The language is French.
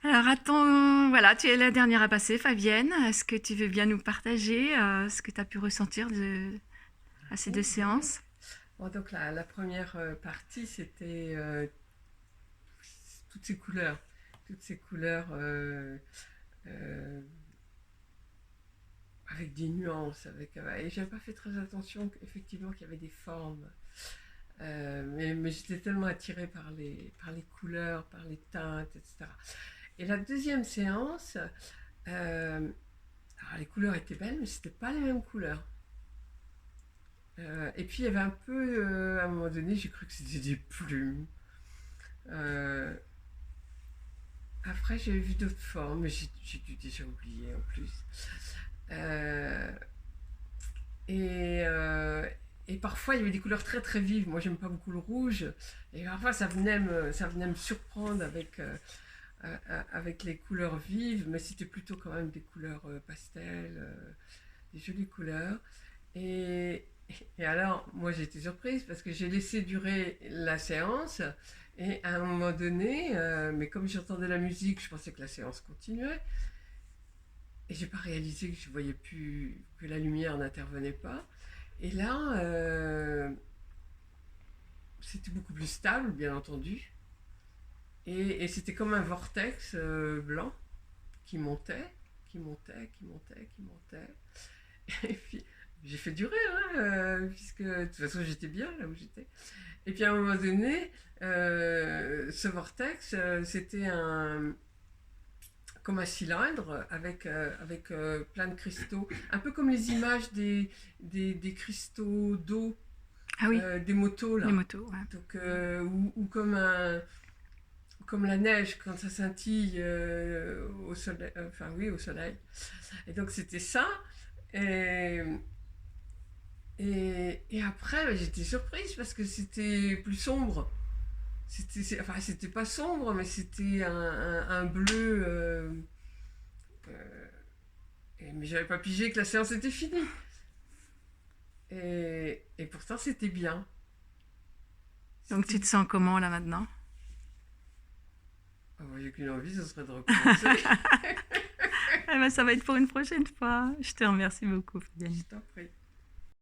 Alors, voilà, tu es la dernière à passer, Fabienne. Est-ce que tu veux bien nous partager ce que tu as pu ressentir à ces deux Oui, oui. séances? Bon, donc la première partie, c'était toutes ces couleurs. Toutes ces couleurs euh, avec des nuances. Et j'avais pas fait très attention effectivement qu'il y avait des formes. Mais j'étais tellement attirée par les couleurs, par les teintes, etc. Et la deuxième séance, alors les couleurs étaient belles, mais c'était pas les mêmes couleurs. Et puis il y avait un peu, à un moment donné, j'ai cru que c'était des plumes. Euh, Après, j'ai vu d'autres formes, mais j'ai dû déjà oublier en plus. Euh, et, euh, et parfois, il y avait des couleurs très très vives. Moi, j'aime pas beaucoup le rouge. Et parfois, ça venait me surprendre avec les couleurs vives, mais c'était plutôt quand même des couleurs pastel, des jolies couleurs. Et, et alors, moi j'ai été surprise parce que j'ai laissé durer la séance et à un moment donné, mais comme j'entendais la musique, je pensais que la séance continuait et j'ai pas réalisé que je voyais plus, que la lumière n'intervenait pas. Et là, c'était beaucoup plus stable, bien entendu. Et c'était comme un vortex blanc qui montait, qui montait, qui montait, qui montait. Et puis, j'ai fait durer, hein, puisque de toute façon j'étais bien là où j'étais. Et puis à un moment donné, ce vortex, c'était comme un cylindre avec plein de cristaux, un peu comme les images des cristaux d'eau Ah oui, des motos les là. motos, ouais. Donc, ou comme la neige quand ça scintille au soleil, enfin oui, au soleil. Et donc c'était ça. Et, et après, j'étais surprise parce que c'était plus sombre. Enfin, c'était pas sombre, mais c'était un bleu. Euh, mais j'avais pas pigé que la séance était finie. Et pourtant, c'était bien. Donc, C'était tu te bien. sens comment là maintenant? Oh, j'ai qu'une envie, ce serait de recommencer. Eh ben, ça va être pour une prochaine fois. Je te remercie beaucoup, Fabienne. Je t'en prie.